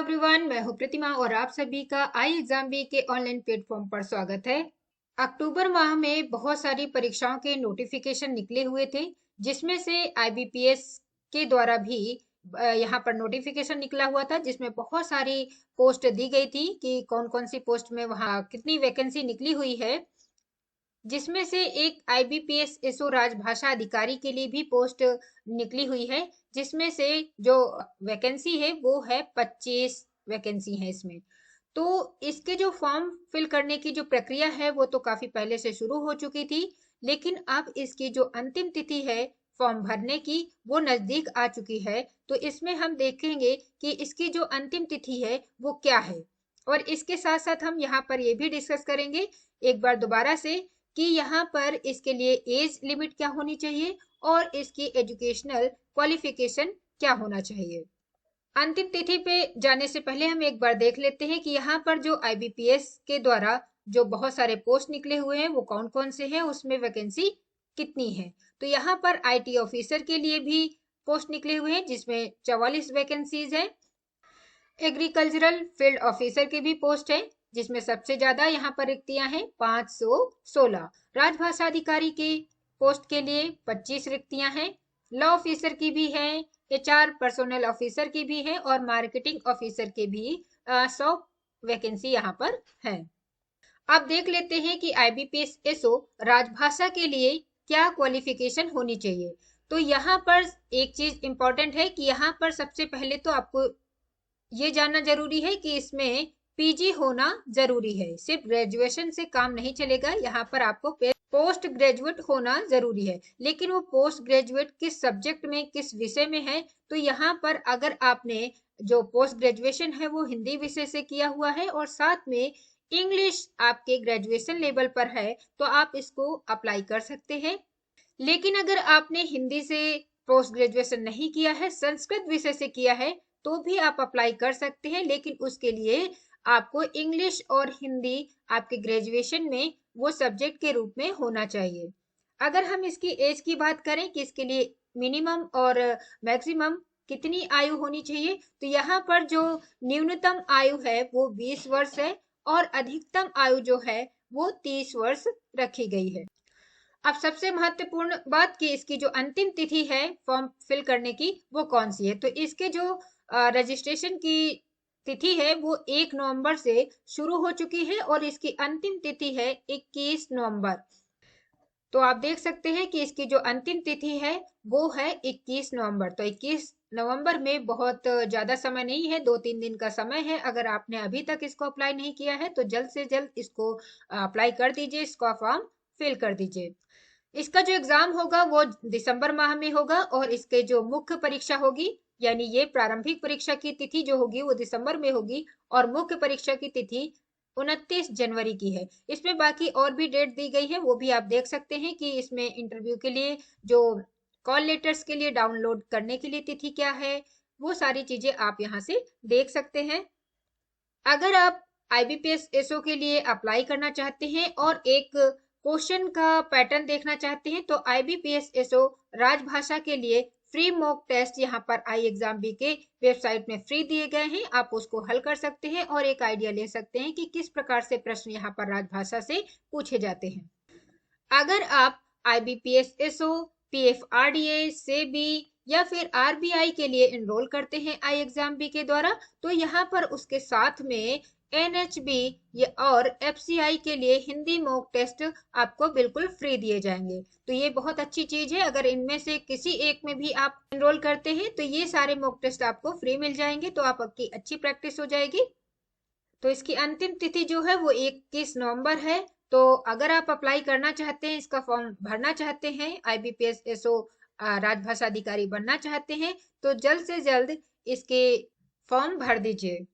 Everyone, मैं हूं प्रतिमा और आप सभी का आई एग्जाम बी के ऑनलाइन प्लेटफॉर्म पर स्वागत है। अक्टूबर माह में बहुत सारी परीक्षाओं के नोटिफिकेशन निकले हुए थे, जिसमें से आईबीपीएस के द्वारा भी यहाँ पर नोटिफिकेशन निकला हुआ था, जिसमें बहुत सारी पोस्ट दी गई थी कि कौन कौन सी पोस्ट में वहाँ कितनी वैकेंसी निकली हुई है। जिसमें से एक आईबीपीएस एसओ राजभाषा अधिकारी के लिए भी पोस्ट निकली हुई है, जिसमें से जो वैकेंसी है वो है 25 वैकेंसी है इसमें। तो इसके जो फॉर्म फिल करने की जो प्रक्रिया है वो तो काफी पहले से शुरू हो चुकी थी, लेकिन अब इसकी जो अंतिम तिथि है फॉर्म भरने की वो नजदीक आ चुकी है। तो इसमें हम देखेंगे कि इसकी जो अंतिम तिथि है वो क्या है, और इसके साथ साथ हम यहाँ पर ये भी डिस्कस करेंगे एक बार दोबारा से कि यहाँ पर इसके लिए एज लिमिट क्या होनी चाहिए और इसकी एजुकेशनल क्वालिफिकेशन क्या होना चाहिए। अंतिम तिथि पे जाने से पहले हम एक बार देख लेते हैं कि यहाँ पर जो आईबीपीएस के द्वारा जो बहुत सारे पोस्ट निकले हुए हैं वो कौन कौन से हैं, उसमें वैकेंसी कितनी है। तो यहाँ पर आईटी ऑफिसर के लिए भी पोस्ट निकले हुए हैं, जिसमें 44 वैकेंसीज हैं। एग्रीकल्चरल फील्ड ऑफिसर की भी पोस्ट है, जिसमें सबसे ज्यादा यहाँ पर रिक्तियां हैं 516। राजभाषा अधिकारी के पोस्ट के लिए 25 रिक्तियां हैं। लॉ ऑफिसर की भी है, एचआर पर्सोनल ऑफिसर की भी है और मार्केटिंग ऑफिसर के भी 100 वैकेंसी यहाँ पर है। अब देख लेते हैं कि आईबीपीएस एसओ राजभाषा के लिए क्या क्वालिफिकेशन होनी चाहिए। तो यहाँ पर एक चीज इंपॉर्टेंट है कि यहाँ पर सबसे पहले तो आपको ये जानना जरूरी है कि इसमें पीजी होना जरूरी है, सिर्फ ग्रेजुएशन से काम नहीं चलेगा। यहाँ पर आपको पोस्ट ग्रेजुएट होना जरूरी है, लेकिन वो पोस्ट ग्रेजुएट किस सब्जेक्ट में किस विषय में है। तो यहाँ पर अगर आपने जो पोस्ट ग्रेजुएशन है वो हिंदी विषय से किया हुआ है और साथ में इंग्लिश आपके ग्रेजुएशन लेवल पर है तो आप इसको अप्लाई कर सकते हैं। लेकिन अगर आपने हिंदी से पोस्ट ग्रेजुएशन नहीं किया है, संस्कृत विषय से किया है, तो भी आप अप्लाई कर सकते हैं, लेकिन उसके लिए आपको इंग्लिश और हिंदी आपके ग्रेजुएशन में वो सब्जेक्ट के रूप में होना चाहिए। अगर हम इसकी एज की बात करें कि इसके लिए मिनिमम और मैक्सिमम कितनी आयु होनी चाहिए, तो यहाँ पर जो न्यूनतम आयु है वो 20 वर्ष है और अधिकतम आयु जो है वो 30 वर्ष रखी गई है। अब सबसे महत्वपूर्ण बात कि इसकी जो अंतिम तिथि है फॉर्म फिल करने की वो कौन सी है। तो इसके जो रजिस्ट्रेशन की तिथि है वो 1 नवंबर से शुरू हो चुकी है और इसकी अंतिम तिथि है 21 नवंबर। तो आप देख सकते हैं कि इसकी जो अंतिम तिथि है वो है 21 नवंबर। तो 21 नवंबर में बहुत ज्यादा समय नहीं है, 2-3 दिन का समय है। अगर आपने अभी तक इसको अप्लाई नहीं किया है तो जल्द से जल्द इसको अप्लाई कर दीजिए, इसका फॉर्म फिल कर दीजिए। इसका जो एग्जाम होगा वो दिसंबर माह में होगा और इसके जो मुख्य परीक्षा होगी, यानी ये प्रारंभिक परीक्षा की तिथि जो होगी वो दिसंबर में होगी और मुख्य परीक्षा की तिथि 29 जनवरी की है। इसमें बाकी और भी डेट दी गई है, वो भी आप देख सकते हैं कि इसमें इंटरव्यू के लिए जो कॉल लेटर्स के लिए डाउनलोड करने के लिए तिथि क्या है, वो सारी चीजें आप यहाँ से देख सकते हैं। अगर आप आईबीपीएस एसओ के लिए अप्लाई करना चाहते हैं और एक क्वेश्चन का पैटर्न देखना चाहते हैं तो आईबीपीएस एसओ राजभाषा के लिए फ्री मॉक टेस्ट यहाँ पर आई एग्जाम बी के वेबसाइट में फ्री दिए गए हैं। आप उसको हल कर सकते हैं और एक आइडिया ले सकते हैं कि किस प्रकार से प्रश्न यहाँ पर राजभाषा से पूछे जाते हैं। अगर आप आईबीपीएस एसओ, पीएफआरडीए, सेबी या फिर आरबीआई के लिए एनरोल करते हैं आई एग्जाम बी के द्वारा, तो यहाँ पर उसके साथ में एनएचबी और एफसीआई के लिए हिंदी मॉक टेस्ट आपको बिल्कुल फ्री दिए जाएंगे। तो ये बहुत अच्छी चीज है। अगर इनमें से किसी एक में भी आप एनरोल करते हैं तो ये सारे मॉक टेस्ट आपको फ्री मिल जाएंगे, तो आपकी अच्छी प्रैक्टिस हो जाएगी। तो इसकी अंतिम तिथि जो है वो 21 नवंबर है। तो अगर आप अप्लाई करना चाहते हैं, इसका फॉर्म भरना चाहते हैं, आईबीपीएस एसओ राजभाषा अधिकारी बनना चाहते हैं, तो जल्द से जल्द इसके फॉर्म भर दीजिए।